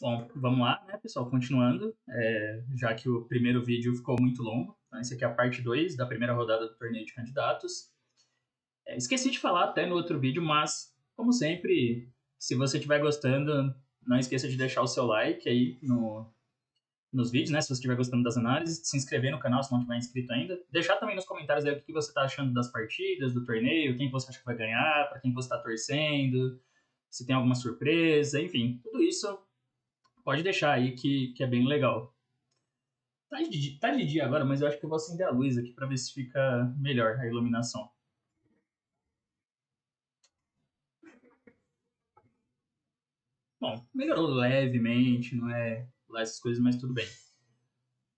Bom, vamos lá, né, pessoal? Continuando, já que o primeiro vídeo ficou muito longo. Então, esse aqui é a parte 2 da primeira rodada do torneio de candidatos. Esqueci de falar até no outro vídeo, mas, como sempre, se você estiver gostando, não esqueça de deixar o seu like aí nos vídeos, né? Se você estiver gostando das análises, se inscrever no canal se não tiver inscrito ainda. Deixar também nos comentários aí o que você está achando das partidas, do torneio, quem você acha que vai ganhar, para quem você está torcendo, se tem alguma surpresa, enfim, tudo isso pode deixar aí que é bem legal. Tá de dia agora, mas eu acho que eu vou acender a luz aqui para ver se fica melhor a iluminação. Bom, melhorou levemente, não é lá essas coisas, mas tudo bem.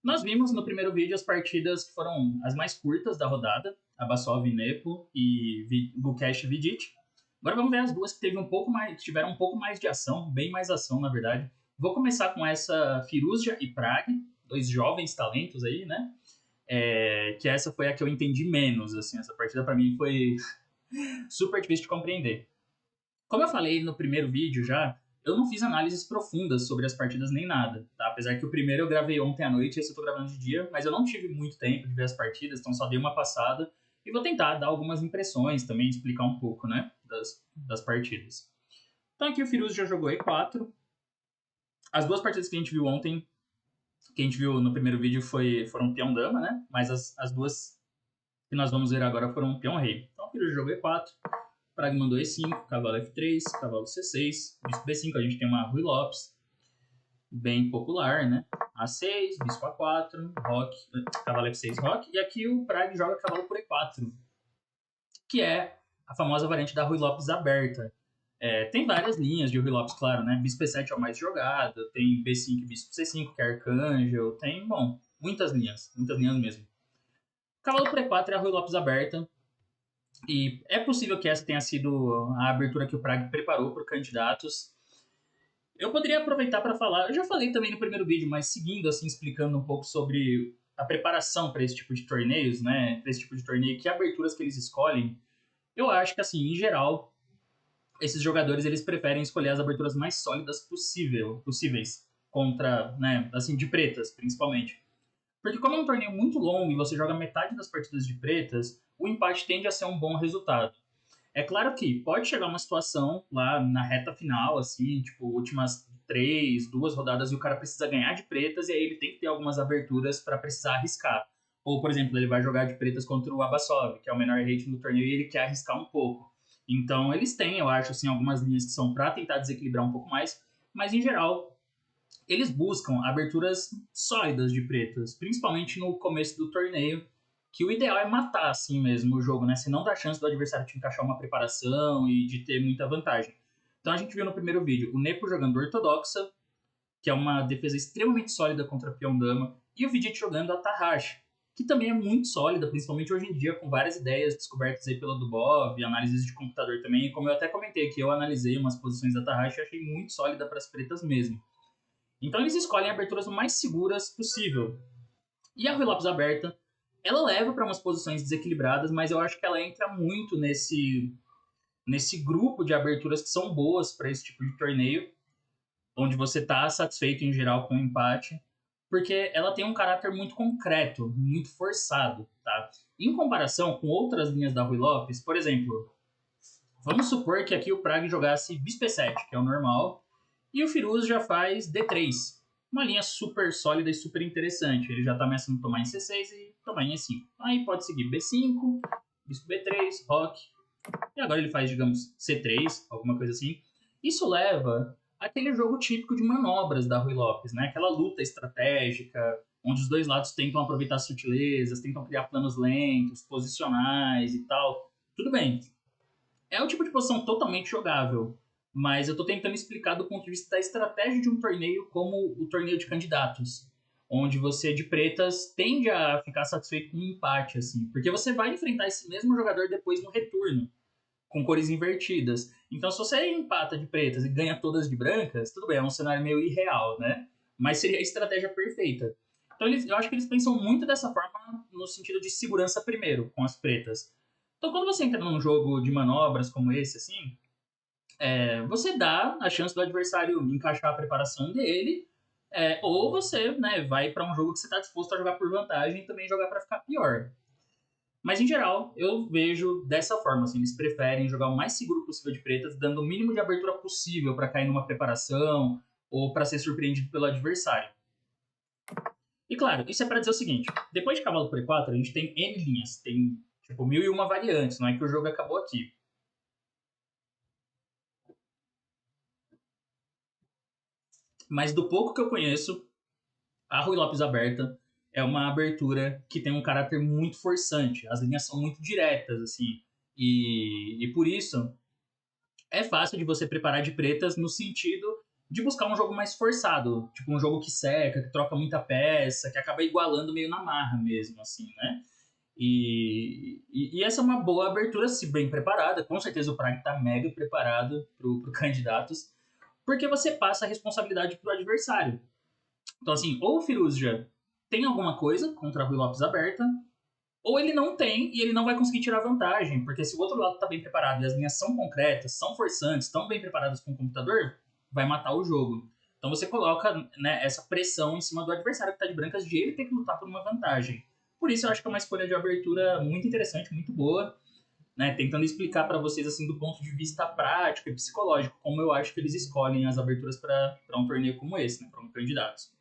Nós vimos no primeiro vídeo as partidas que foram as mais curtas da rodada, Abassov Nepo e Gukesh Vidit. Agora vamos ver as duas que tiveram um pouco mais de ação, bem mais ação, na verdade. Vou começar com essa Firouzja e Prag, dois jovens talentos aí, né? Que essa foi a que eu entendi menos, assim, essa partida para mim foi super difícil de compreender. Como eu falei no primeiro vídeo já, eu não fiz análises profundas sobre as partidas nem nada, tá? Apesar que o primeiro eu gravei ontem à noite, esse eu tô gravando de dia, mas eu não tive muito tempo de ver as partidas, então só dei uma passada e vou tentar dar algumas impressões também, explicar um pouco, né, das partidas. Então aqui o Firuz já jogou E4. As duas partidas que a gente viu ontem, que a gente viu no primeiro vídeo foram peão-dama, né? Mas as duas que nós vamos ver agora foram peão-rei. Então o Firuz jogou E4. Prag mandou E5, cavalo F3, cavalo C6, bispo B5, a gente tem uma Ruy Lopes, bem popular, né? A6, bispo A4, roque, cavalo F6, roque, e aqui o Prag joga cavalo por E4, que é a famosa variante da Ruy Lopes aberta. Tem várias linhas de Ruy Lopes, claro, né? Bispo E7 é o mais jogado, tem B5 e bispo C5, que é arcanjo, tem, bom, muitas linhas mesmo. Cavalo por E4 é a Ruy Lopes aberta, e é possível que essa tenha sido a abertura que o Prag preparou para candidatos. Eu poderia aproveitar para falar, eu já falei também no primeiro vídeo, mas seguindo, assim, explicando um pouco sobre a preparação para esse tipo de torneios, né? Para esse tipo de torneio, que aberturas que eles escolhem. Eu acho que, assim, em geral, esses jogadores eles preferem escolher as aberturas mais sólidas possíveis contra, né, assim, de pretas, principalmente. Porque como é um torneio muito longo e você joga metade das partidas de pretas, o empate tende a ser um bom resultado. É claro que pode chegar uma situação lá na reta final, assim, tipo, últimas 2 rodadas, e o cara precisa ganhar de pretas, e aí ele tem que ter algumas aberturas para precisar arriscar. Ou, por exemplo, ele vai jogar de pretas contra o Abassov, que é o menor rating do torneio, e ele quer arriscar um pouco. Então, eles têm, eu acho, assim, algumas linhas que são para tentar desequilibrar um pouco mais, mas, em geral, eles buscam aberturas sólidas de pretas, principalmente no começo do torneio, que o ideal é matar assim mesmo o jogo, né? Se não dá chance do adversário te encaixar uma preparação e de ter muita vantagem. Então a gente viu no primeiro vídeo o Nepo jogando ortodoxa, que é uma defesa extremamente sólida contra peão-dama, e o Vidit jogando a Tarrash, que também é muito sólida, principalmente hoje em dia, com várias ideias descobertas aí pela Dubov, análises de computador também, e como eu até comentei aqui, eu analisei umas posições da Tarrash e achei muito sólida para as pretas mesmo. Então eles escolhem aberturas o mais seguras possível. E a Ruy Lopes aberta, ela leva para umas posições desequilibradas, mas eu acho que ela entra muito nesse grupo de aberturas que são boas para esse tipo de torneio, onde você está satisfeito em geral com o empate, porque ela tem um caráter muito concreto, muito forçado, tá? Em comparação com outras linhas da Ruy Lopes, por exemplo, vamos supor que aqui o Prag jogasse bispo E7, que é o normal, e o Firuz já faz D3. Uma linha super sólida e super interessante. Ele já está ameaçando tomar em C6 e tomar em E5. Aí pode seguir B5, bispo B3, roque. E agora ele faz, digamos, C3, alguma coisa assim. Isso leva àquele jogo típico de manobras da Ruy Lopes, né? Aquela luta estratégica, onde os dois lados tentam aproveitar as sutilezas, tentam criar planos lentos, posicionais e tal. Tudo bem. É um tipo de posição totalmente jogável, mas eu estou tentando explicar do ponto de vista da estratégia de um torneio como o torneio de candidatos, onde você de pretas tende a ficar satisfeito com um empate, assim, porque você vai enfrentar esse mesmo jogador depois no retorno, com cores invertidas. Então, se você empata de pretas e ganha todas de brancas, tudo bem, é um cenário meio irreal, né? Mas seria a estratégia perfeita. Então, eu acho que eles pensam muito dessa forma no sentido de segurança primeiro, com as pretas. Então, quando você entra num jogo de manobras como esse, assim, você dá a chance do adversário encaixar a preparação dele, ou você, né, vai para um jogo que você está disposto a jogar por vantagem e também jogar para ficar pior. Mas em geral, eu vejo dessa forma, assim, eles preferem jogar o mais seguro possível de pretas, dando o mínimo de abertura possível para cair numa preparação ou para ser surpreendido pelo adversário. E claro, isso é para dizer o seguinte: depois de cavalo por E4, a gente tem N linhas, tem tipo 1001 variantes, não é que o jogo acabou aqui. Mas do pouco que eu conheço, a Rui Lopes aberta é uma abertura que tem um caráter muito forçante. As linhas são muito diretas, assim. E por isso é fácil de você preparar de pretas no sentido de buscar um jogo mais forçado. Tipo, um jogo que seca, que troca muita peça, que acaba igualando meio na marra mesmo, assim, né? E essa é uma boa abertura, se bem preparada. Com certeza o Prague está mega preparado para candidatos, porque você passa a responsabilidade para o adversário. Então, assim, ou o Firuza tem alguma coisa contra a Rui Lopes aberta, ou ele não tem e ele não vai conseguir tirar vantagem, porque se o outro lado está bem preparado e as linhas são concretas, são forçantes, estão bem preparadas com o computador, vai matar o jogo. Então você coloca, né, essa pressão em cima do adversário que está de brancas de ele ter que lutar por uma vantagem. Por isso eu acho que é uma escolha de abertura muito interessante, muito boa, né, tentando explicar para vocês assim do ponto de vista prático e psicológico como eu acho que eles escolhem as aberturas para um torneio como esse, né, para um candidato.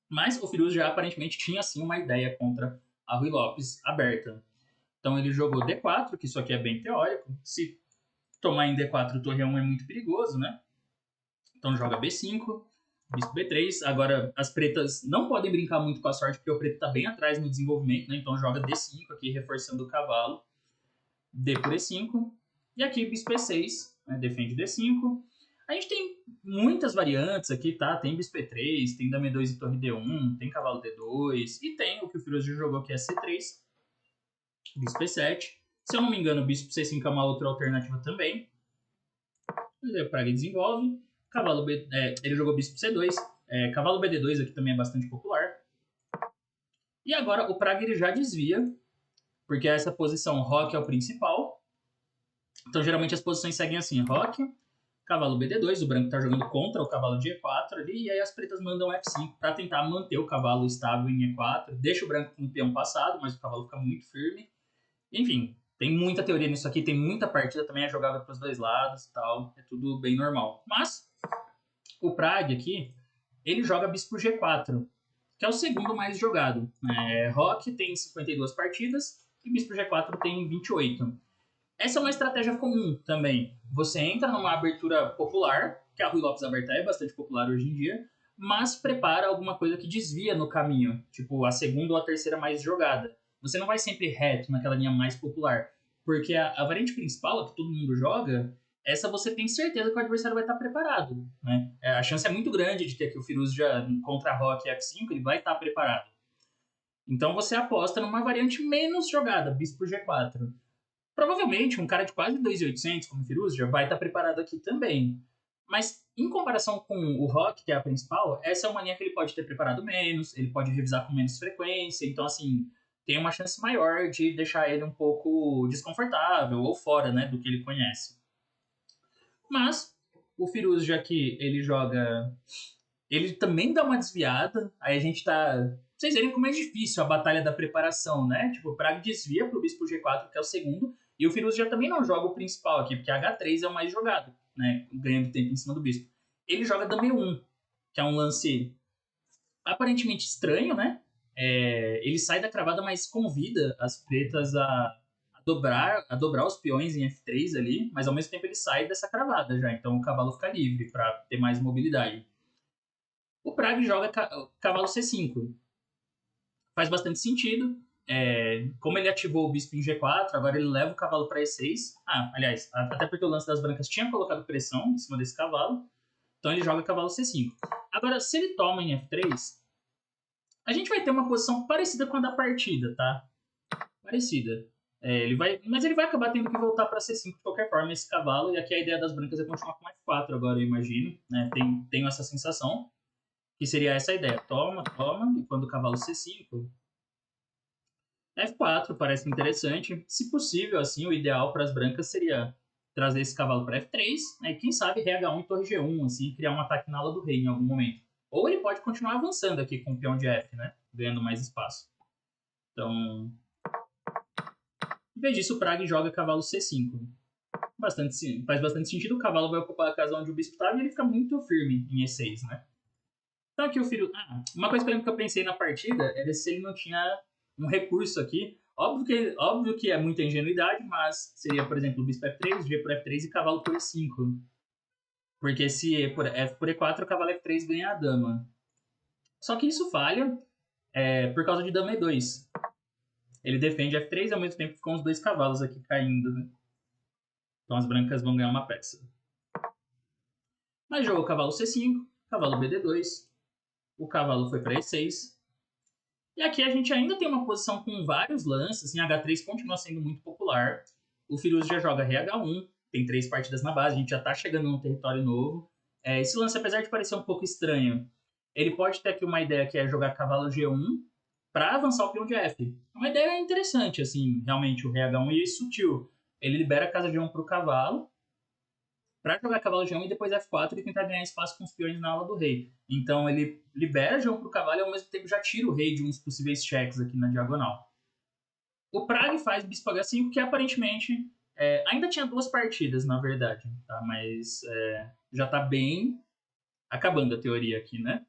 Mas o Firuz já aparentemente tinha sim uma ideia contra a Rui Lopes aberta. Então ele jogou D4, que isso aqui é bem teórico. Se tomar em D4 torre 1 é muito perigoso, né? Então joga B5, bispo B3. Agora as pretas não podem brincar muito com a sorte, porque o preto está bem atrás no desenvolvimento, né? Então joga D5 aqui, reforçando o cavalo. D por E5. E aqui bispo E6, né? Defende D5. A gente tem muitas variantes aqui, tá? Tem bispo E3, tem dama E2 e torre D1, tem cavalo D2, e tem o que o Firouz jogou que é C3, bispo E7. Se eu não me engano, bispo C5 é uma outra alternativa também. O Praga desenvolve. Cavalo B, ele jogou bispo C2. Cavalo BD2 aqui também é bastante popular. E agora o Praga ele já desvia, porque essa posição roque é o principal. Então geralmente as posições seguem assim: roque, cavalo BD2, o branco está jogando contra o cavalo de E4 ali, e aí as pretas mandam F5 para tentar manter o cavalo estável em E4. Deixa o branco com o peão passado, mas o cavalo fica muito firme. Enfim, tem muita teoria nisso aqui, tem muita partida também é jogável para os dois lados e tal, é tudo bem normal. Mas o Prague aqui, ele joga bispo G4, que é o segundo mais jogado. Rock tem 52 partidas e bispo G4 tem 28. Essa é uma estratégia comum também. Você entra numa abertura popular, que a Rui Lopes aberta é bastante popular hoje em dia, mas prepara alguma coisa que desvia no caminho, tipo a segunda ou a terceira mais jogada. Você não vai sempre reto naquela linha mais popular, porque a variante principal, a que todo mundo joga, essa você tem certeza que o adversário vai estar preparado. Né? A chance é muito grande de que aqui o Firuz já contra a Rock F5 ele vai estar preparado. Então você aposta numa variante menos jogada, bispo G4. Provavelmente um cara de quase 2.800 como o Firuz já vai estar preparado aqui também. Mas em comparação com o Rock, que é a principal, essa é uma linha que ele pode ter preparado menos, ele pode revisar com menos frequência, então assim, tem uma chance maior de deixar ele um pouco desconfortável ou fora, né, do que ele conhece. Mas o Firuz, já que ele joga, ele também dá uma desviada, aí a gente tá... Pra vocês verem como é difícil a batalha da preparação, né? Tipo, o Praga desvia pro bispo G4, que é o segundo, e o Firuz já também não joga o principal aqui, porque H3 é o mais jogado, né? Ganhando tempo em cima do bispo. Ele joga dama E1, que é um lance aparentemente estranho, né? Ele sai da cravada, mas convida as pretas a dobrar os peões em F3 ali, mas ao mesmo tempo ele sai dessa cravada já, então o cavalo fica livre para ter mais mobilidade. O Prague joga cavalo C5. Faz bastante sentido. Como ele ativou o bispo em G4, agora ele leva o cavalo para E6. Aliás, até porque o lance das brancas tinha colocado pressão em cima desse cavalo. Então ele joga cavalo C5. Agora, se ele toma em F3, a gente vai ter uma posição parecida com a da partida, tá? Parecida. Mas ele vai acabar tendo que voltar para C5 de qualquer forma, esse cavalo. E aqui a ideia das brancas é continuar com F4 agora, eu imagino. Né? Tenho essa sensação. Que seria essa ideia. Toma, toma. E quando o cavalo C5... F4 parece interessante. Se possível, assim, o ideal para as brancas seria trazer esse cavalo para F3, né, e quem sabe RH1 e torre G1, assim, criar um ataque na ala do rei em algum momento. Ou ele pode continuar avançando aqui com o peão de F, né, ganhando mais espaço. Então, em vez disso, o Prague joga cavalo C5. Faz bastante sentido, o cavalo vai ocupar a casa onde o bispo estava e ele fica muito firme em E6, né? Então aqui o filho... uma coisa que eu pensei na partida era se ele não tinha um recurso aqui. Óbvio que é muita ingenuidade, mas seria, por exemplo, o bispo F3, G por F3 e cavalo por E5. Porque se E por F por E4, o cavalo F3 ganha a dama. Só que isso falha por causa de dama E2. Ele defende F3 e ao mesmo tempo ficam os dois cavalos aqui caindo, né? Então as brancas vão ganhar uma peça. Mas jogou cavalo C5, cavalo BD2, o cavalo foi para E6. E aqui a gente ainda tem uma posição com vários lances, assim, H3 continua sendo muito popular. O Firuz já joga Rei H1, tem 3 partidas na base, a gente já está chegando num território novo. Esse lance, apesar de parecer um pouco estranho, ele pode ter aqui uma ideia que é jogar cavalo G1 para avançar o peão de F. Uma ideia interessante, assim, realmente, o Rei H1 e sutil. Ele libera a casa G1 para o cavalo, para jogar cavalo G1 e depois F4 e tentar ganhar espaço com os peões na ala do rei. Então ele libera G1 para o cavalo e ao mesmo tempo já tira o rei de uns possíveis cheques aqui na diagonal. O Prague faz bispo H5, que aparentemente ainda tinha 2 partidas, na verdade, tá? Mas já está bem acabando a teoria aqui, né?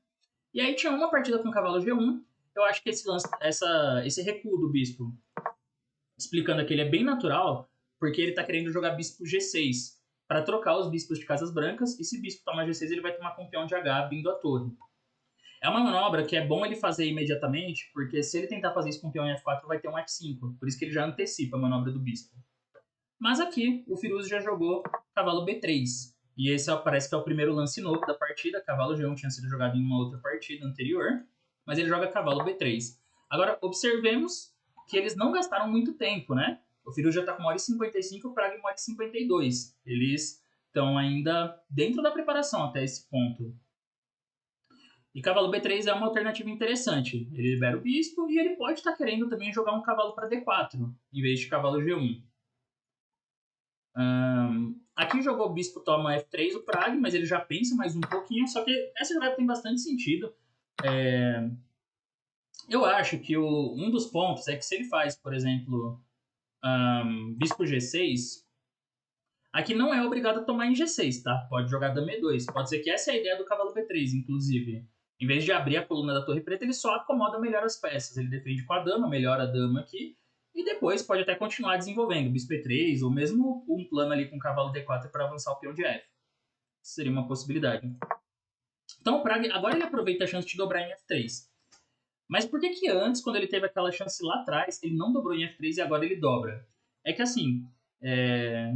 E aí tinha uma partida com cavalo G1. Eu acho que esse recuo do bispo, explicando aqui, ele é bem natural, porque ele está querendo jogar bispo G6 para trocar os bispos de casas brancas, e se bispo toma G6, ele vai tomar com o peão de H abrindo a torre. É uma manobra que é bom ele fazer imediatamente, porque se ele tentar fazer isso com o peão em F4, vai ter um F5, por isso que ele já antecipa a manobra do bispo. Mas aqui, o Firuz já jogou cavalo B3, e esse parece que é o primeiro lance novo da partida. Cavalo G1 tinha sido jogado em uma outra partida anterior, mas ele joga cavalo B3. Agora, observemos que eles não gastaram muito tempo, né? O Firuz já está com 1h55 e o Prague 1h52. Eles estão ainda dentro da preparação até esse ponto. E cavalo B3 é uma alternativa interessante. Ele libera o bispo e ele pode estar querendo também jogar um cavalo para D4, em vez de cavalo G1. Aqui jogou o bispo toma F3 o Prague, mas ele já pensa mais um pouquinho, só que essa jogada tem bastante sentido. Eu acho que um dos pontos é que se ele faz, por exemplo, bispo G6, aqui não é obrigado a tomar em G6, tá? Pode jogar dama E2. Pode ser que essa é a ideia do cavalo B3, inclusive. Em vez de abrir a coluna da torre preta, ele só acomoda melhor as peças. Ele defende com a dama, melhora a dama aqui, e depois pode até continuar desenvolvendo bispo E3, ou mesmo um plano ali com o cavalo D4 para avançar o peão de F. Seria uma possibilidade. Então o Prague, agora ele aproveita a chance de dobrar em F3. Mas por que antes, quando ele teve aquela chance lá atrás, ele não dobrou em F3 e agora ele dobra? É que assim,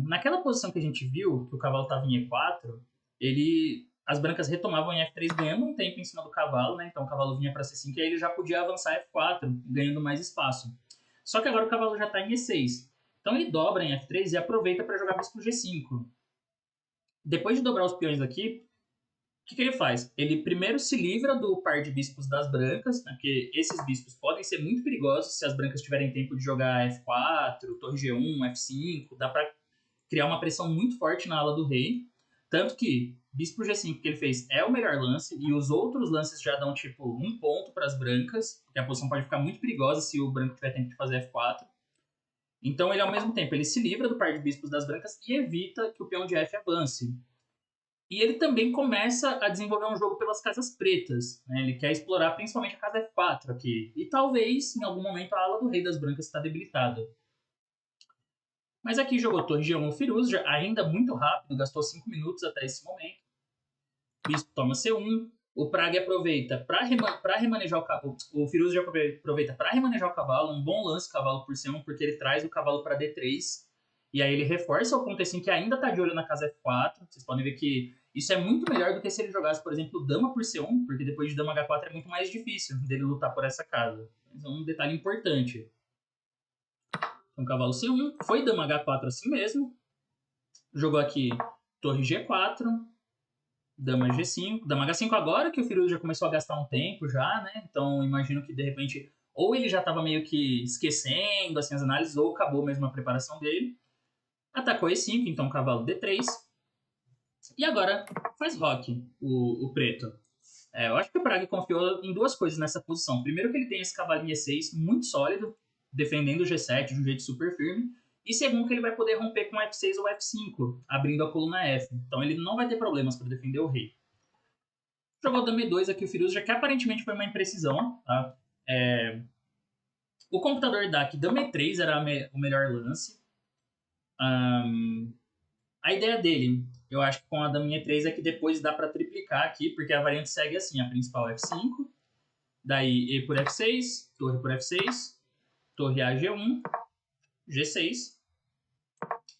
naquela posição que a gente viu, que o cavalo estava em E4, as brancas retomavam em F3 ganhando um tempo em cima do cavalo, né? Então o cavalo vinha para C5 e aí ele já podia avançar F4, ganhando mais espaço. Só que agora o cavalo já está em E6. Então ele dobra em F3 e aproveita para jogar bispo G5. Depois de dobrar os peões aqui, o que ele faz? Ele primeiro se livra do par de bispos das brancas, né, porque esses bispos podem ser muito perigosos se as brancas tiverem tempo de jogar F4, torre G1, F5, dá para criar uma pressão muito forte na ala do rei. Tanto que bispo G5 que ele fez é o melhor lance, e os outros lances já dão tipo 1 ponto para as brancas, porque a posição pode ficar muito perigosa se o branco tiver tempo de fazer F4. Então ele, ao mesmo tempo, ele se livra do par de bispos das brancas e evita que o peão de F avance. E ele também começa a desenvolver um jogo pelas casas pretas, né? Ele quer explorar principalmente a casa F4 aqui. E talvez, em algum momento, a ala do rei das brancas está debilitada. Mas aqui jogou torre G1 o Firuz, ainda muito rápido, gastou 5 minutos até esse momento. Bispo toma C1. O Prague aproveita para remanejar o cavalo. O Firuz já aproveita para remanejar o cavalo. Um bom lance cavalo por C1, porque ele traz o cavalo para D3. E aí ele reforça o ponto assim que ainda está de olho na casa F4. Vocês podem ver que isso é muito melhor do que se ele jogasse, por exemplo, dama por C1, porque depois de dama H4 é muito mais difícil dele lutar por essa casa. Mas é um detalhe importante. Então, cavalo C1, foi dama H4 assim mesmo. Jogou aqui torre G4, dama G5, dama H5 agora que o Firuz já começou a gastar um tempo já, né? Então, imagino que de repente ou ele já estava meio que esquecendo assim, as análises, ou acabou mesmo a preparação dele. Atacou E5, então cavalo D3. E agora faz roque, o preto. Eu acho que o Praga confiou em duas coisas nessa posição. Primeiro que ele tem esse cavalinho E6 muito sólido, defendendo o G7 de um jeito super firme. E segundo que ele vai poder romper com F6 ou F5, abrindo a coluna F. Então ele não vai ter problemas para defender o rei. Jogou Dama E2 aqui o Firuz, já que aparentemente foi uma imprecisão. Tá? O computador dá que Dama E3 era o melhor lance. A ideia dele, eu acho que com a Dama E3 é que depois dá para triplicar aqui, porque a variante segue assim, a principal F5, daí E por F6, torre por F6, torre A G1, G6,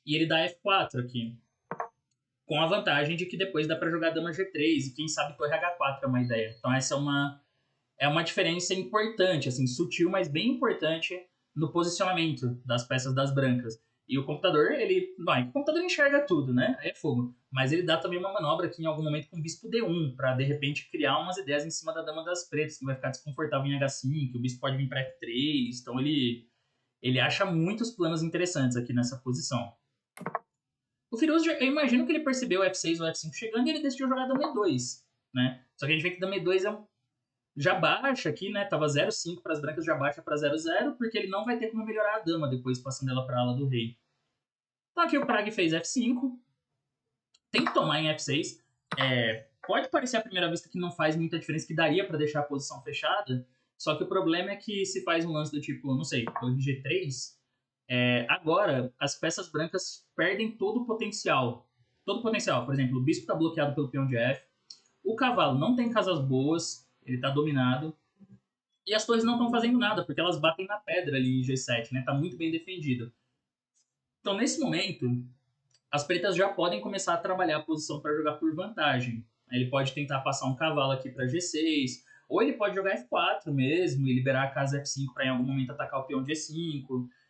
e ele dá F4 aqui, com a vantagem de que depois dá para jogar Dama G3, e quem sabe torre H4 é uma ideia. Então essa é uma diferença importante, assim, sutil, mas bem importante no posicionamento das peças das brancas. E o computador, o computador enxerga tudo, né? É fogo. Mas ele dá também uma manobra aqui em algum momento com o bispo D1, para de repente criar umas ideias em cima da dama das pretas, que vai ficar desconfortável em H5, o bispo pode vir para F3. Então ele acha muitos planos interessantes aqui nessa posição. O Firuz, eu imagino que ele percebeu o F6 ou F5 chegando e ele decidiu jogar dama E2, né? Só que a gente vê que dama E2 já baixa aqui, né? Tava 0,5 para as brancas, já baixa para 0,0, porque ele não vai ter como melhorar a dama depois, passando ela para a ala do rei. Então aqui o Prague fez F5. Tem que tomar em F6. Pode parecer à primeira vista que não faz muita diferença, que daria para deixar a posição fechada. Só que o problema é que se faz um lance do tipo, não sei, torre G3, agora as peças brancas perdem todo o potencial. Todo o potencial. Por exemplo, o bispo está bloqueado pelo peão de F. O cavalo não tem casas boas, ele está dominado. E as torres não estão fazendo nada, porque elas batem na pedra ali em G7, né? Tá muito bem defendido. Então, nesse momento, as pretas já podem começar a trabalhar a posição para jogar por vantagem. Ele pode tentar passar um cavalo aqui para G6, ou ele pode jogar F4 mesmo e liberar a casa F5 para em algum momento atacar o peão de E5.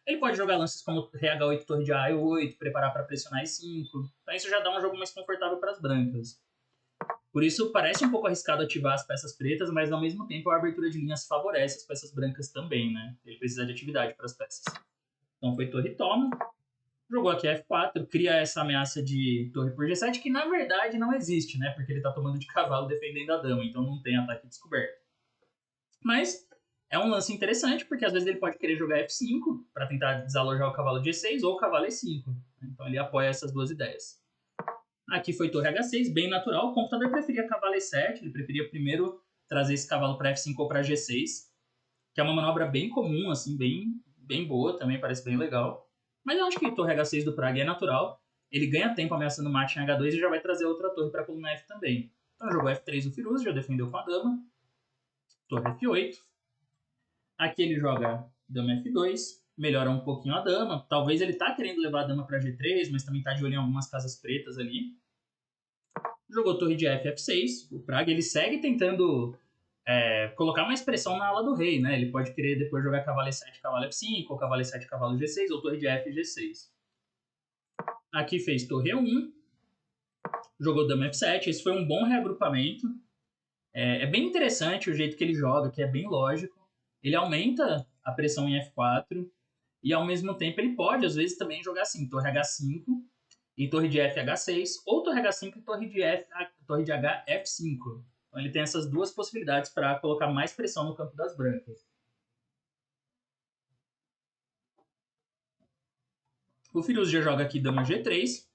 Ele pode jogar lances como Rei H8, torre de A8, preparar para pressionar E5. Então isso já dá um jogo mais confortável para as brancas. Por isso, parece um pouco arriscado ativar as peças pretas, mas ao mesmo tempo a abertura de linhas favorece as peças brancas também, né? Ele precisa de atividade para as peças. Então foi torre toma, jogou aqui F4, cria essa ameaça de torre por G7, que na verdade não existe, né? Porque ele está tomando de cavalo defendendo a dama, então não tem ataque descoberto. Mas é um lance interessante, porque às vezes ele pode querer jogar F5 para tentar desalojar o cavalo de E6 ou o cavalo E5. Então ele apoia essas duas ideias. Aqui foi torre H6, bem natural. O computador preferia cavalo E7, ele preferia primeiro trazer esse cavalo para F5 ou para G6, que é uma manobra bem comum, assim, bem boa também, parece bem legal. Mas eu acho que torre H6 do Praga é natural. Ele ganha tempo ameaçando o mate em H2 e já vai trazer outra torre para a coluna F também. Então jogou F3 o Firuz, já defendeu com a dama. Torre F8. Aqui ele joga dama F2, melhora um pouquinho a dama. Talvez ele tá querendo levar a dama para G3, mas também tá de olho em algumas casas pretas ali. Jogou torre de F, F6. O Praga ele segue tentando colocar mais pressão na ala do rei, né? Ele pode querer depois jogar cavalo E7, cavalo F5, ou cavalo E7, cavalo G6, ou torre de F, G6. Aqui fez torre E1, jogou dama F7, esse foi um bom reagrupamento. É bem interessante o jeito que ele joga, que é bem lógico. Ele aumenta a pressão em F4, e ao mesmo tempo ele pode, às vezes, também jogar assim, torre H5 e torre de F, H6, ou torre H5 e torre de H, F5. Então ele tem essas duas possibilidades para colocar mais pressão no campo das brancas. O Firuz já joga aqui dama G3.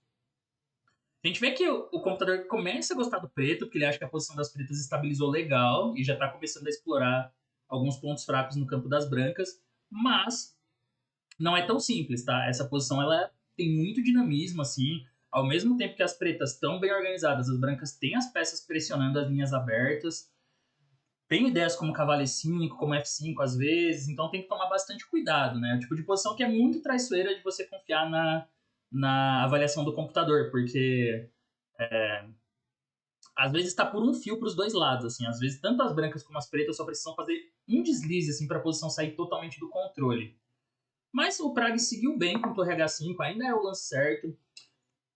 A gente vê que o computador começa a gostar do preto, porque ele acha que a posição das pretas estabilizou legal e já está começando a explorar alguns pontos fracos no campo das brancas, mas não é tão simples, tá? Essa posição ela tem muito dinamismo, assim. Ao mesmo tempo que as pretas estão bem organizadas, as brancas têm as peças pressionando as linhas abertas. Tem ideias como cavalo E5, como F5 às vezes, então tem que tomar bastante cuidado, né? É o tipo de posição que é muito traiçoeira de você confiar na avaliação do computador, porque às vezes está por um fio para os dois lados, assim. Às vezes tanto as brancas como as pretas só precisam fazer um deslize, assim, para a posição sair totalmente do controle. Mas o Prague seguiu bem com torre H5, ainda é o lance certo.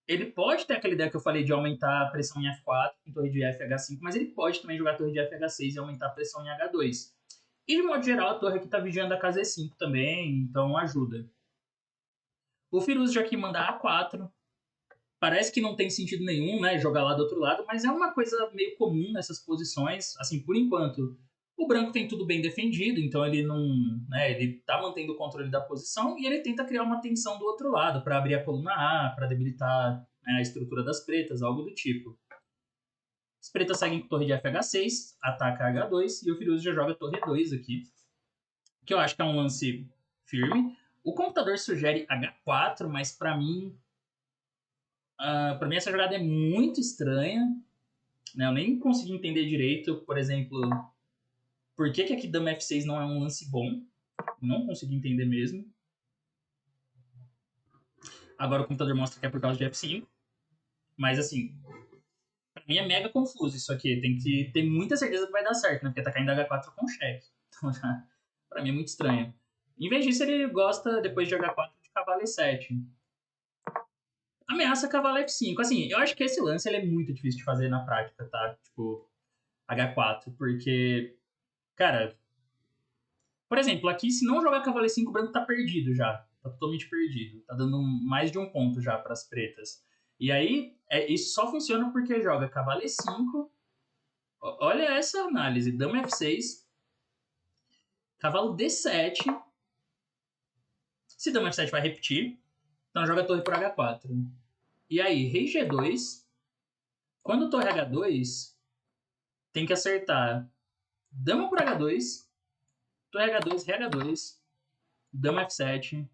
Ele pode ter aquela ideia que eu falei de aumentar a pressão em F4 com torre de F H5, mas ele pode também jogar torre de F H6 e aumentar a pressão em H2. E de modo geral, a torre aqui está vigiando a casa E5 também, então ajuda. O Firuz já aqui manda A4. Parece que não tem sentido nenhum, né, jogar lá do outro lado, mas é uma coisa meio comum nessas posições. Assim, por enquanto, o branco tem tudo bem defendido, então ele não, né, ele tá mantendo o controle da posição e ele tenta criar uma tensão do outro lado para abrir a coluna A, para debilitar, né, a estrutura das pretas, algo do tipo. As pretas seguem com torre de FH6, ataca H2 e o Firuz já joga torre 2 aqui, que eu acho que é um lance firme. O computador sugere H4, mas para mim essa jogada é muito estranha, né? Eu nem consegui entender direito, por exemplo, por que aqui dama F6 não é um lance bom. Não consegui entender mesmo. Agora o computador mostra que é por causa de F5. Mas assim, pra mim é mega confuso isso aqui. Tem que ter muita certeza que vai dar certo, né? Porque tá caindo H4 com cheque. Então já, pra mim é muito estranho. Em vez disso, ele gosta, depois de H4, de cavalo E7. Ameaça cavalo F5. Assim, eu acho que esse lance ele é muito difícil de fazer na prática, tá? Tipo, H4. Porque, cara, por exemplo, aqui, se não jogar cavalo E5, o branco tá perdido já. Tá totalmente perdido. Tá dando mais de um ponto já pras pretas. E aí, isso só funciona porque joga cavalo E5. Olha essa análise. Dama F6. Cavalo D7. Se dama F7 vai repetir. Então joga torre por H4. E aí, rei G2. Quando torre H2, tem que acertar dama por H2. Torre H2, rei H2. Dama F7.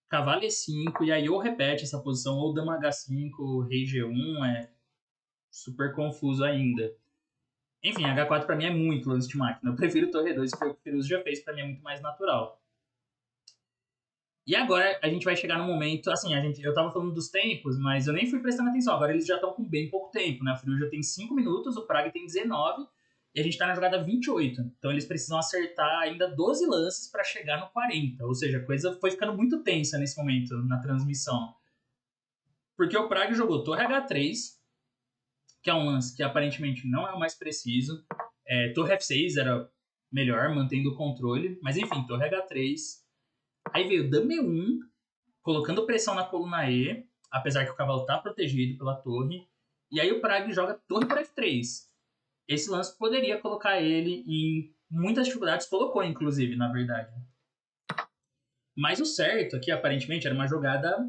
Cavalo E5, e aí ou repete essa posição, ou dama H5, rei G1, é super confuso ainda. Enfim, H4 pra mim é muito lance de máquina. Eu prefiro torre 2, porque o que o Firuzo já fez, pra mim é muito mais natural. E agora a gente vai chegar num momento, assim, eu tava falando dos tempos, mas eu nem fui prestando atenção. Agora eles já estão com bem pouco tempo, né? O Firuzo já tem 5 minutos, o Praga tem 19, e a gente tá na jogada 28. Então eles precisam acertar ainda 12 lances para chegar no 40. Ou seja, a coisa foi ficando muito tensa nesse momento na transmissão. Porque o Praga jogou torre H3, que é um lance que aparentemente não é o mais preciso. Torre F6 era melhor, mantendo o controle. Mas enfim, torre H3. Aí veio dama E1, colocando pressão na coluna E, apesar que o cavalo está protegido pela torre. E aí o Praga joga torre por F3. Esse lance poderia colocar ele em muitas dificuldades, colocou inclusive, na verdade. Mas o certo aqui, aparentemente, era uma jogada,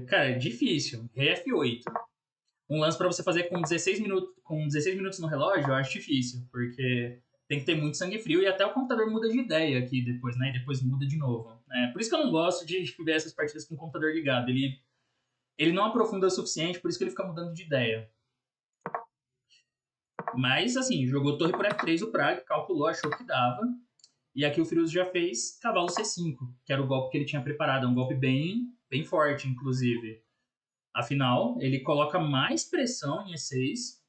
cara, difícil. Rei F8. Um lance para você fazer com 16 minutos no relógio, eu acho difícil, porque tem que ter muito sangue frio e até o computador muda de ideia aqui depois, né? E depois muda de novo. Por isso que eu não gosto de ver essas partidas com o computador ligado. Ele não aprofunda o suficiente, por isso que ele fica mudando de ideia. Mas, assim, jogou torre por F3 o Praga, calculou, achou que dava. E aqui o Firuzo já fez cavalo C5, que era o golpe que ele tinha preparado. É um golpe bem, bem forte, inclusive. Afinal, ele coloca mais pressão em E6.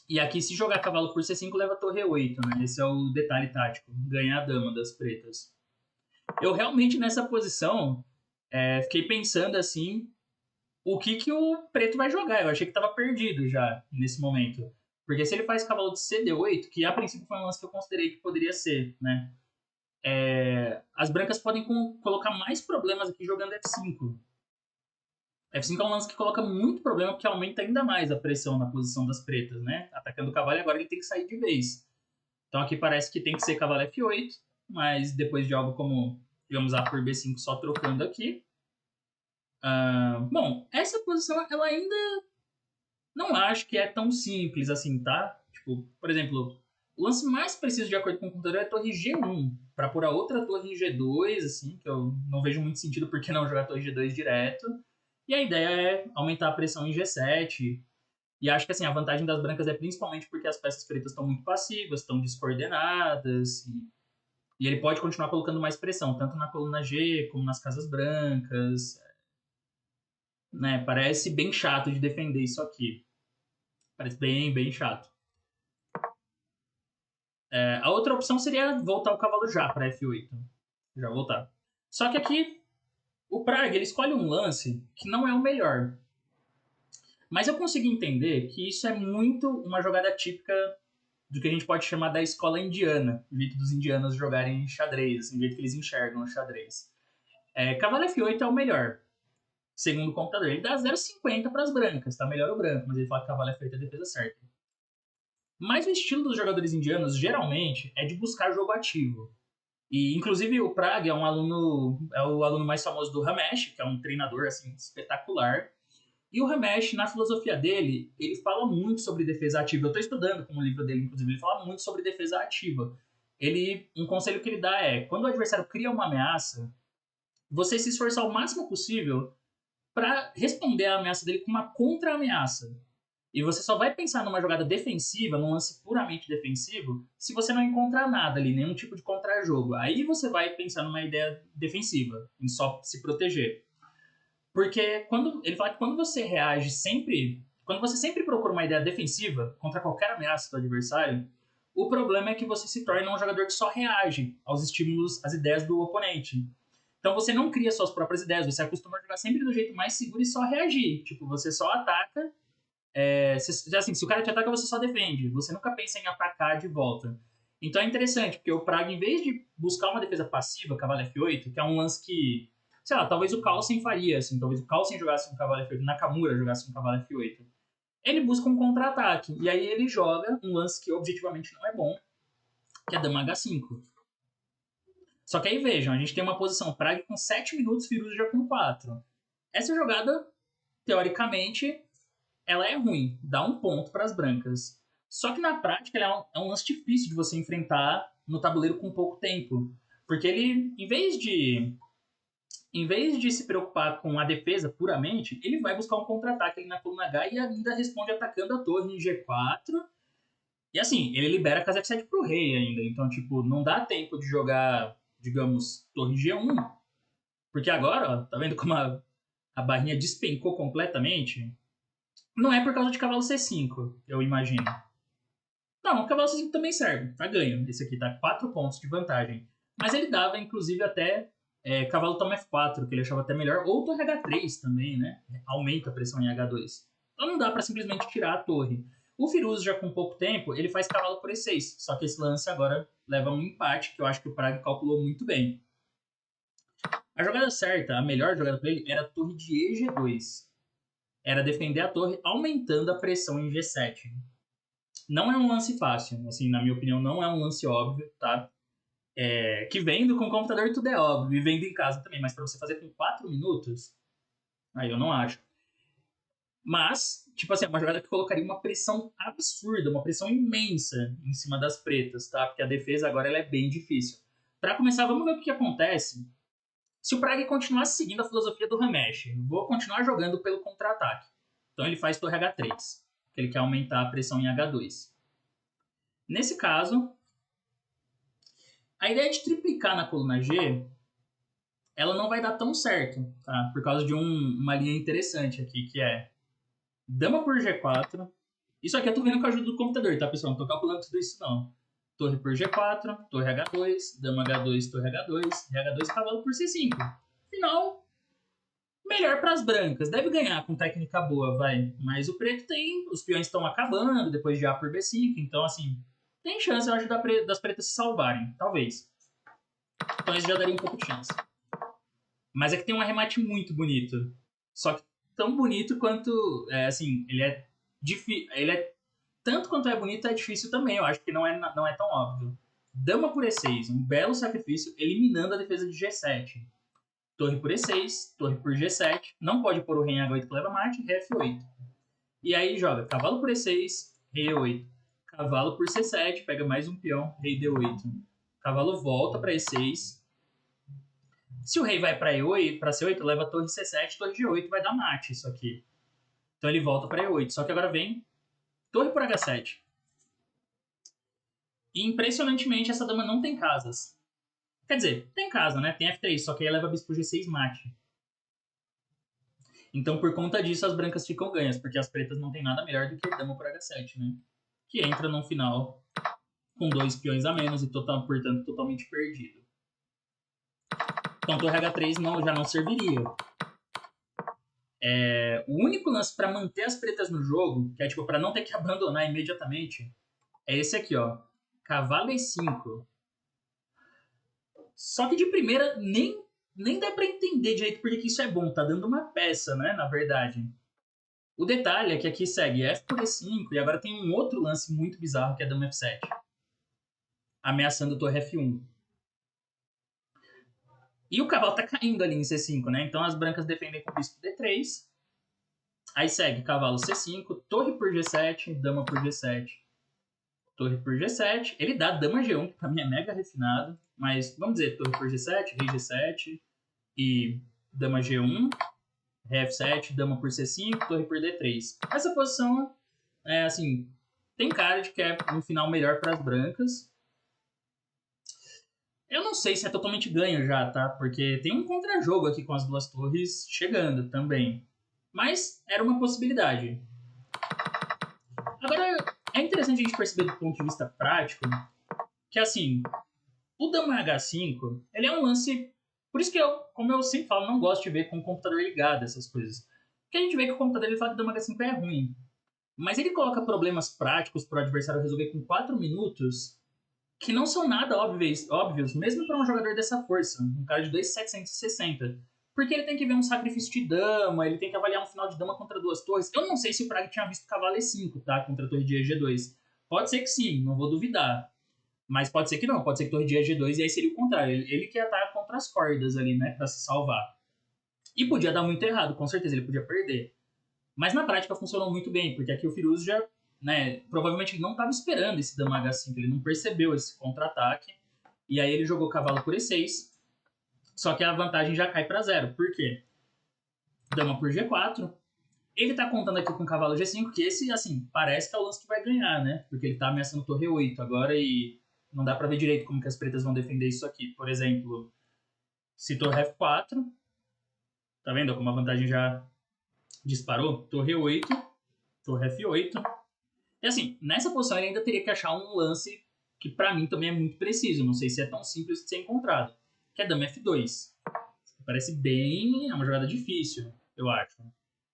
E aqui, se jogar cavalo por C5, leva torre E8, né? Esse é o detalhe tático. Ganhar a dama das pretas. Eu realmente, nessa posição, fiquei pensando assim, o que o preto vai jogar. Eu achei que estava perdido já, nesse momento. Porque se ele faz cavalo de CD8, que a princípio foi um lance que eu considerei que poderia ser, né? As brancas podem colocar mais problemas aqui jogando F5. F5 é um lance que coloca muito problema, porque aumenta ainda mais a pressão na posição das pretas, né? Atacando o cavalo e agora ele tem que sair de vez. Então aqui parece que tem que ser cavalo F8, mas depois de algo como, digamos, A por B5 só trocando aqui. Bom, essa posição ela ainda não acho que é tão simples assim, tá? Tipo, por exemplo, o lance mais preciso de acordo com o computador é a torre G1, para pôr a outra torre em G2, assim, que eu não vejo muito sentido porque não jogar a torre G2 direto. E a ideia é aumentar a pressão em G7. E acho que assim, a vantagem das brancas é principalmente porque as peças pretas estão muito passivas, estão descoordenadas. E ele pode continuar colocando mais pressão, tanto na coluna G como nas casas brancas. Né? Parece bem chato de defender isso aqui. Parece bem, bem chato. A outra opção seria voltar o cavalo já para F8. Já voltar. Só que aqui o Praga ele escolhe um lance que não é o melhor. Mas eu consegui entender que isso é muito uma jogada típica do que a gente pode chamar da escola indiana, o jeito dos indianos jogarem xadrez, assim, o jeito que eles enxergam o xadrez. Cavalo F8 é o melhor, segundo o computador. Ele dá 0,50 para as brancas, tá melhor o branco, mas ele fala que cavalo F8 é a defesa certa. Mas o estilo dos jogadores indianos, geralmente, é de buscar jogo ativo. E, inclusive, o Prag é o aluno mais famoso do Ramesh, que é um treinador, assim, espetacular. E o Ramesh, na filosofia dele, ele fala muito sobre defesa ativa. Eu estou estudando com o livro dele, inclusive, ele fala muito sobre defesa ativa. Um conselho que ele dá é, quando o adversário cria uma ameaça, você se esforçar o máximo possível para responder à ameaça dele com uma contra-ameaça. E você só vai pensar numa jogada defensiva, num lance puramente defensivo, se você não encontrar nada ali, nenhum tipo de contra-jogo. Aí você vai pensar numa ideia defensiva, em só se proteger. Porque ele fala que quando você reage sempre, quando você sempre procura uma ideia defensiva contra qualquer ameaça do adversário, o problema é que você se torna um jogador que só reage aos estímulos, às ideias do oponente. Então você não cria suas próprias ideias, você acostuma a jogar sempre do jeito mais seguro e só reagir. Tipo, você só ataca. Assim, se o cara te ataca, você só defende. Você nunca pensa em atacar de volta. Então é interessante, porque o Praga, em vez de buscar uma defesa passiva, cavalo F8, que é um lance que, sei lá, talvez o Carlsen faria, assim, talvez o Carlsen jogasse um cavalo F8, Nakamura jogasse um cavalo F8. Ele busca um contra-ataque, e aí ele joga um lance que objetivamente não é bom, que é dama H5. Só que aí vejam, a gente tem uma posição Praga com 7 minutos, Firuza já com 4. Essa jogada, teoricamente, ela é ruim, dá um ponto para as brancas. Só que na prática ela é um lance difícil de você enfrentar no tabuleiro com pouco tempo. Porque ele, em vez de se preocupar com a defesa puramente, ele vai buscar um contra-ataque ali na coluna H e ainda responde atacando a torre em G4. E assim, ele libera a casa F7 pro rei ainda. Então, tipo, não dá tempo de jogar, digamos, torre G1. Porque agora, ó, tá vendo como a barrinha despencou completamente? Não é por causa de cavalo C5, eu imagino. Não, o cavalo C5 também serve, tá ganho. Esse aqui tá 4 pontos de vantagem. Mas ele dava, inclusive, até cavalo toma F4, que ele achava até melhor. Ou torre H3 também, né? Aumenta a pressão em H2. Então não dá pra simplesmente tirar a torre. O Firuz, já com pouco tempo, ele faz cavalo por E6. Só que esse lance agora leva a um empate, que eu acho que o Praga calculou muito bem. A jogada certa, a melhor jogada pra ele, era a torre de EG2. Era defender a torre aumentando a pressão em G7. Não é um lance fácil, assim, na minha opinião, não é um lance óbvio, tá? Que vendo com o computador tudo é óbvio, e vendo em casa também, mas para você fazer com 4 minutos, aí eu não acho. Mas, tipo assim, é uma jogada que colocaria uma pressão absurda, uma pressão imensa em cima das pretas, tá? Porque a defesa agora ela é bem difícil. Para começar, vamos ver o que acontece se o Praga continuasse seguindo a filosofia do Ramesh. Vou continuar jogando pelo contra-ataque. Então ele faz torre H3, que ele quer aumentar a pressão em H2. Nesse caso, a ideia de triplicar na coluna G, ela não vai dar tão certo, tá? Por causa de uma linha interessante aqui, que é dama por G4. Isso aqui eu tô vendo com a ajuda do computador, tá, pessoal? Não tô calculando tudo isso, não. Torre por G4, torre H2, dama H2, torre H2, H2, cavalo por C5. Final, melhor para as brancas. Deve ganhar com técnica boa, vai. Mas o preto tem... Os peões estão acabando depois de A por B5. Então, assim, tem chance, eu acho, das pretas se salvarem. Talvez. Então isso já daria um pouco de chance. Mas é que tem um arremate muito bonito. Só que tão bonito quanto... assim, ele é difícil... Ele é... Tanto quanto é bonito, é difícil também. Eu acho que não é tão óbvio. Dama por E6. Um belo sacrifício, eliminando a defesa de G7. Torre por E6, torre por G7. Não pode pôr o rei em H8 que leva mate, rei F8. E aí joga cavalo por E6, rei E8. Cavalo por C7, pega mais um peão, rei D8. Cavalo volta para E6. Se o rei vai para E8, para C8, leva torre C7, torre G8, vai dar mate isso aqui. Então ele volta para E8. Só que agora vem torre por H7. E impressionantemente essa dama não tem casas. Quer dizer, tem casa, né? Tem F3, só que aí leva bispo G6 mate. Então, por conta disso, as brancas ficam ganhas, porque as pretas não tem nada melhor do que dama por H7, né? Que entra no final com 2 peões a menos e, portanto, totalmente perdido. Então, torre H3 já não serviria. O único lance para manter as pretas no jogo, que é tipo para não ter que abandonar imediatamente, é esse aqui, ó. Cavalo E5. Só que de primeira, nem nem dá pra entender direito porque que isso é bom. Tá dando uma peça, né, na verdade. O detalhe é que aqui segue F por E5 e agora tem um outro lance muito bizarro que é dama F7. Ameaçando torre F1. E o cavalo tá caindo ali em C5, né? Então as brancas defendem com o bispo D3. Aí segue cavalo C5, torre por G7, dama por G7, torre por G7. Ele dá dama G1, que pra mim é mega refinado. Mas vamos dizer, torre por G7, rei G7 e dama G1, rei F7, dama por C5, torre por D3. Essa posição, assim, tem cara de que é um final melhor para as brancas. Eu não sei se é totalmente ganho já, tá? Porque tem um contrajogo aqui com as duas torres chegando também. Mas era uma possibilidade. Agora, é interessante a gente perceber do ponto de vista prático que, assim, o dama H5, ele é um lance... Por isso que eu, como eu sempre falo, não gosto de ver com o computador ligado essas coisas. Porque a gente vê que o computador ele fala que o dama H5 é ruim. Mas ele coloca problemas práticos para o adversário resolver com 4 minutos que não são nada óbvios mesmo para um jogador dessa força, um cara de 2.760. Porque ele tem que ver um sacrifício de dama, ele tem que avaliar um final de dama contra duas torres. Eu não sei se o Praga tinha visto cavalo E5, tá? Contra a torre de G2. Pode ser que sim, não vou duvidar. Mas pode ser que não, pode ser que torre de G2 e aí seria o contrário. Ele que ia estar contra as cordas ali, né? Pra se salvar. E podia dar muito errado, com certeza, ele podia perder. Mas na prática funcionou muito bem, porque aqui o Firuz já, né, provavelmente ele não estava esperando esse dama H5, ele não percebeu esse contra-ataque, e aí ele jogou cavalo por E6, só que a vantagem já cai para zero. Por quê? Dama por G4, ele tá contando aqui com cavalo G5, que esse, assim, parece que é o lance que vai ganhar, né, porque ele tá ameaçando torre 8 agora e não dá para ver direito como que as pretas vão defender isso aqui. Por exemplo, se torre F4, tá vendo como a vantagem já disparou? Torre 8, torre F8. E assim, nessa posição ele ainda teria que achar um lance que pra mim também é muito preciso. Não sei se é tão simples de ser encontrado. Que é dama F2. Parece bem... é uma jogada difícil, eu acho.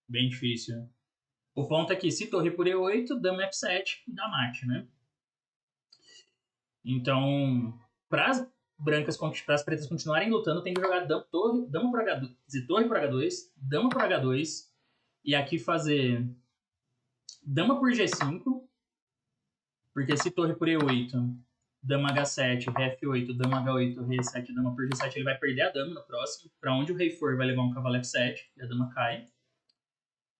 Bem difícil. O ponto é que se torre por E8, dama F7 dá mate, né? Então, para as brancas, para as pretas continuarem lutando, tem que jogar dama por H2, torre por H2, dama por H2, e aqui fazer dama por G5, porque se torre por E8, dama H7, rei F8, dama H8, rei E7, dama por G7, ele vai perder a dama no próximo. Para onde o rei for, vai levar um cavalo F7 e a dama cai.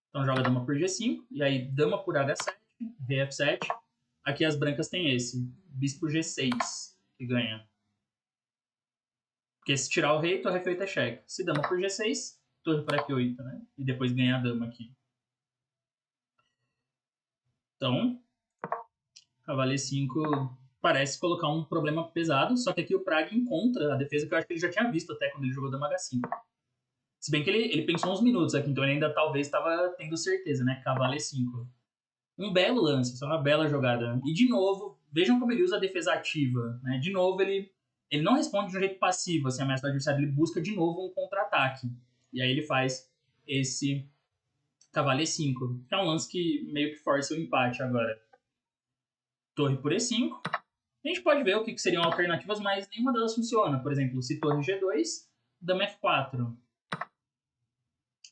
Então joga dama por G5, e aí dama por H7, rei F7. Aqui as brancas têm esse, bispo G6, que ganha. Porque se tirar o rei, torre F8 é cheque. Se dama por G6, torre por F8, né? E depois ganha a dama aqui. Então, cavalo E5 parece colocar um problema pesado, só que aqui o Praga encontra a defesa que eu acho que ele já tinha visto até quando ele jogou dama H5. Se bem que ele pensou uns minutos aqui, então ele ainda talvez estava tendo certeza, né? Cavalo E5. Um belo lance, só uma bela jogada. E de novo, vejam como ele usa a defesa ativa, né? De novo, ele não responde de um jeito passivo, assim, a ameaça do adversário, ele busca de novo um contra-ataque. E aí ele faz esse cavalo E5, que é um lance que meio que força o empate agora. Torre por E5. A gente pode ver o que seriam alternativas, mas nenhuma delas funciona. Por exemplo, se torre G2, dama F4.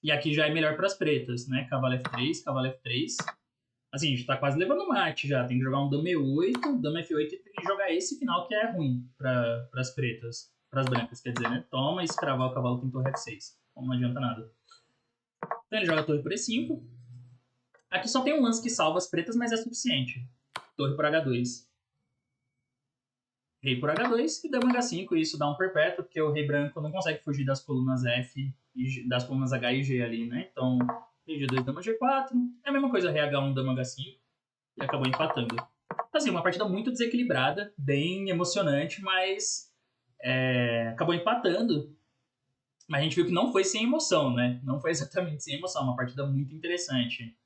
E aqui já é melhor para as pretas, né? Cavalo F3, cavalo F3. Assim, a gente tá quase levando mate já. Tem que jogar um dama E8, dama F8 e tem que jogar esse final que é ruim para as pretas. Para as brancas, quer dizer, né? Toma, escravar o cavalo com torre F6. Então não adianta nada. Então ele joga a torre por E5. Aqui só tem um lance que salva as pretas, mas é suficiente. Torre por H2. Rei por H2 e dama H5, e isso dá um perpétuo, porque o rei branco não consegue fugir das colunas F e das colunas H e G ali, né? Então, rei G2, dama G4, é a mesma coisa, rei H1, dama H5, e acabou empatando. Assim, uma partida muito desequilibrada, bem emocionante, mas acabou empatando. Mas a gente viu que não foi sem emoção, né? Não foi exatamente sem emoção, uma partida muito interessante.